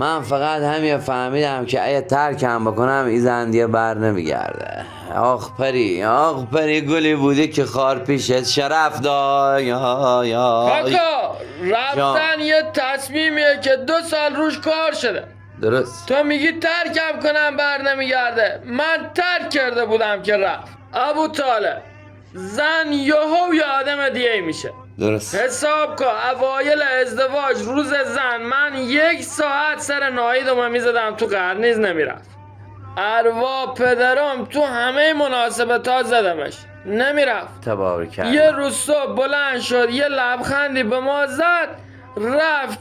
من فقط همین فهمیدم که اگه ترکم بکنم این زندیه بر نمیگرده. آخ پری گلی بوده که خار پیشت شرف دار. کاکا رفتن یه تصمیمیه که 2 سال روش کار شده. درست. تو میگی ترکم کنم بر نمیگرده. من ترک کرده بودم که رفت. ابو طالب زن یهو یه آدم دیگه میشه. درست. حساب کن اوایل ازدواج روز زن من 1 ساعت سر ناهیدم میزدم تو قرنیز نمیرفت. اروا پدرم تو همه مناسبت ها زدمش نمیرفت. تبارک الله. یه روز صبح بلند شد یه لبخندی به ما زد رفت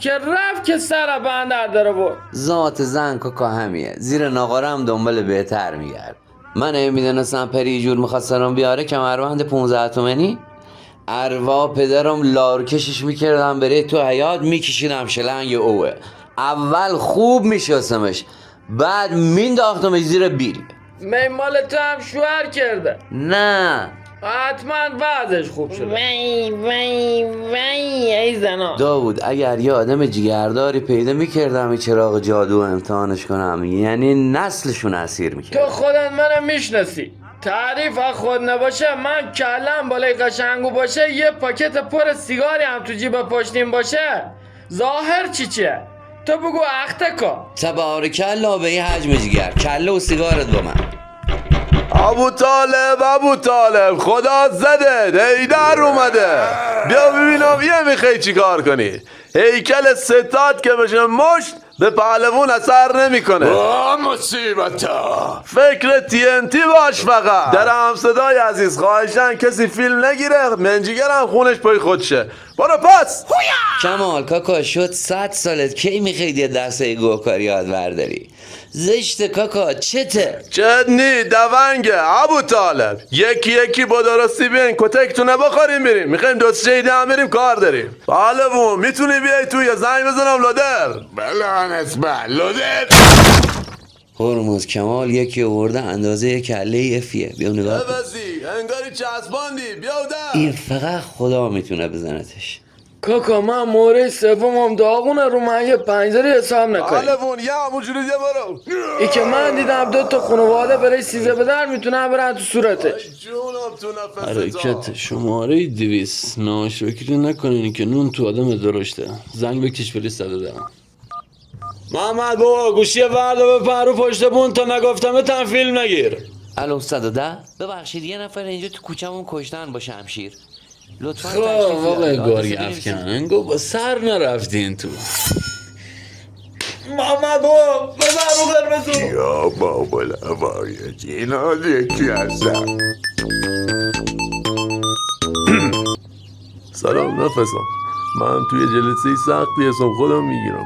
که سر بندر داره بود. ذات زن کاکا همیه، زیر ناقارم دنبال بهتر میگرد. من میدونستم پری جور میخواد سرم بیاره کمربند 15 تومنی، اروا پدرم لارکشش میکردم بره تو حیات میکشیدم شلنگ اوه. اول خوب میشستمش بعد مینداختمش زیر بیل. مال تو هم شوهر کرده؟ نه حتما وضعش خوب شده. وی ای زنا. داوود اگر یه آدم جگرداری پیدا میکردم چراغ جادو امتحانش کنم یعنی نسلشون اسیر میکردم. تو خودت منو میشناسی، تعریف از خود نباشه من کلم بالای قشنگو باشه یه پاکت پر سیگاری هم تو جیب پشتیم باشه ظاهر چیه؟ تو بگو اخته کن. تبارک الله به این حجم جگر کله و سیگارت با من. ابو طالب خدا زده هیدر اومده. بیا ببینم یه میخوای چی کار کنی. هیکل ستاد که بشه مشت به پهلوون اثر نمیکنه. مصیبتا فکر TNT باش فقط. درم صدای عزیز خواهشن کسی فیلم نگیره منجیگرم خونش پای خودشه. برو پس. کمال کاکا شد 100 سالت کی میخوای یه دسته گوکاری یاد برداری؟ زشت کاکا چته؟ چدنی دونگه ابو طالب یکی با درستی بین کتکتونه بخوریم بریم. میخوایم دوست شیده هم بریم کار داریم. پهلوون میتونی بیای تو یه زنگ بزنم لادر؟ بله لوده. هرمز کمال یکی آورده اندازه یه کله F'یه. بیا نگاه کن. ببزی انگاری چسباندی بیا در. این فقط خدا میتونه بزنتش. کاکا من مورد سومم داغونه رو من یه پنجره حساب نکنی. پهلوون یه همونجوری دیگه برو. ای که من دیدم 2 تا خانواده برای سیزه به در میتونن برن تو صورتش. جونم تو نفس حرکت شماره 200 ناشکری نکنین که نون تو آدم درشته. زنگ بکش بری 110. محمد بابا گوشی وردا به پرو پشت بون تا نگفتم فیلم نگیر. الو 110 ببخشید یه نفر اینجا تو کوچمون کشتن با شمشیر لطفا خب آقای گاری افکن انگو با سر نرفتین تو. محمد بابا بزن رو قرمزو. یا بابا لبایت اینا یکی هستم. سلام نفسم. من توی جلسه سختی هستم خودم میگیرم.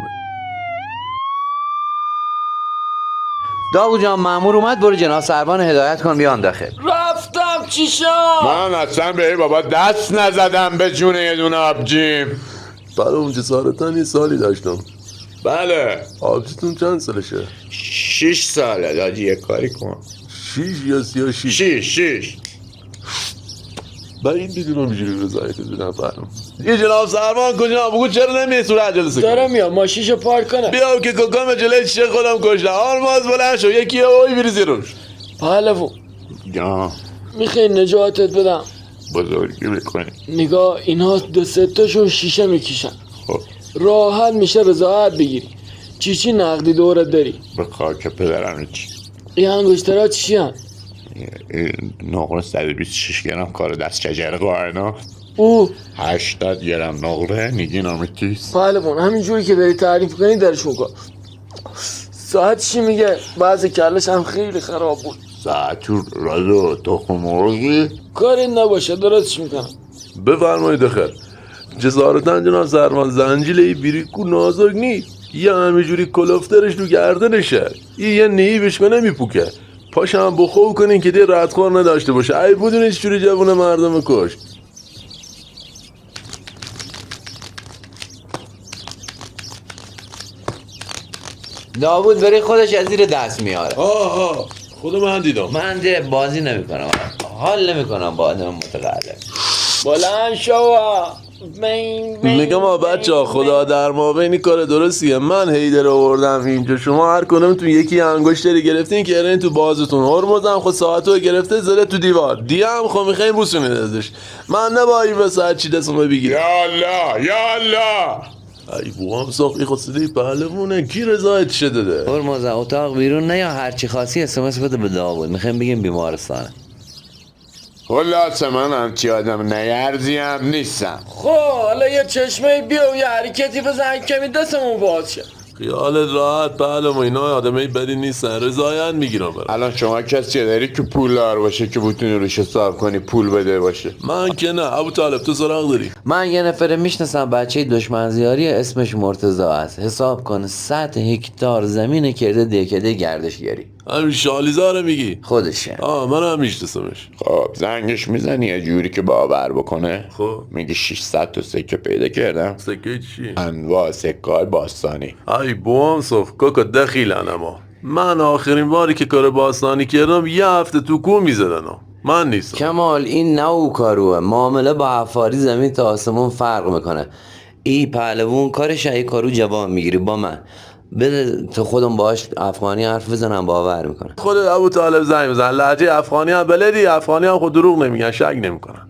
داوود جان مأمور اومد برو جناب سروان هدایت کن بیان داخل. رفتم چی شد؟ من اصلا به این بابا دست نزدم به جون یه دونه آبجیم. برای اون جسارتن یه سالی داشتم. بله آبجیتون چند سالشه؟ 6 ساله دادی یه کاری کن. 6 یا 36؟ 6 بعید میدونم اینجوری رضایت بدونم فرم. یه جناب سروان کجا بگو چرا نمیای صورت جلسه کنی؟ دارم یا ماشیشو پارک کنم. بیا که کاکام جلوی چه خودم کشته. آرماز بلند شو یکی اوی بریزی روش. پهلوون یا میخوای نجاتت بدم؟ بزرگی بکنی. نگاه اینا 2 تاشون شیشه میکشن. خب راحت میشه رضایت بگیری. چی نقدی دورت داری؟ به خاک پدرم چی؟ این انگشترها چی هن؟ نقره 126 گرم کار دست شجر قاینا. او 80 گرم نقره نگین آمیتیس. پهلوان همینجوری که داری تعریف کنی درشون کن. ساعت چی میگه؟ بعضی کلش هم خیلی خراب بود. ساعتور رازو تخم مرغی. کاری نباشه درستش میکنم. بفرمایید دخل. جسارتن جناب سروان زنجیل ای بیریکو نازک نی. یه همینجوری کلفترش تو گردنشه. یه نیبش کنه میپوکه. پاش هم بخو کنین که دیگه ردخور نداشته باشه. ای بدونی چجوری جوون مردم کش. داوود بری خودش از زیر دست میاره. آها خود من دیدم. من ده بازی نمیکنم حال نمیکنم با آدم متقلب. بلند شو میگم بچه ها خدا در ما بینی کار درستیه. من هیدر آوردم اینجا، شما هر کنمتون یکی انگشتری گرفتین که ارین تو بازتون، هرمزم خود ساعتو گرفته زده تو دیوار دیگه هم خود میخواین بوسونید ازش. من نبایی به ساعت چی دستمو بگیرم. یالا یالا ای بو هم صاف خود صدای پهلوونه کی رضایت شه داده. هرمز اتاق بیرون نه یا هرچی خاصی اسمس بده به داوود، میخوایم بگیم بیمارستانه. خلاصه من همچی آدم نیرزی هم نیستم. خب حالا یه چشمه بیا و یه حرکتی بزن کمی دستمون باز شه. خیالت راحت پهلوان، اینا آدمای بدی نیستن، رضایت میگیرم برام. الان شما کسی داری که پول دار باشه که بتونی روش حساب کنی پول بده باشه؟ من که نه. ابو طالب تو سراغ داری؟ من یه نفر میشناسم بچه دشمنزیاری اسمش مرتضی است. حساب کن 100 هکتار زمین کرده دکده گردشگری. همین شالیزاره میگی؟ خودشه. من هم میشناسمش. خب زنگش میزنی یه جوری که باور بکنه. خب میگه 600 تا سکه پیدا کردم، سکه چی؟ انواع سکه‌های باستانی. ای بوام صف کاکا دخیلن. اما من آخرین باری که کار باستانی کردم یه هفته تو کو میزدن. من نیستم. کمال این نو کاروه، معامله با حفاری زمین تا آسمون فرق میکنه. ای پهلوون کارش ای کارو جواب میگیری با من بده تو خودم باش افغانی حرف بزنم باور میکنه. خودت ابو طالب زنگ بزن، لهجه افغانی هم بلدی، افغانی هم خود دروغ نمیگن، شک نمیکنن.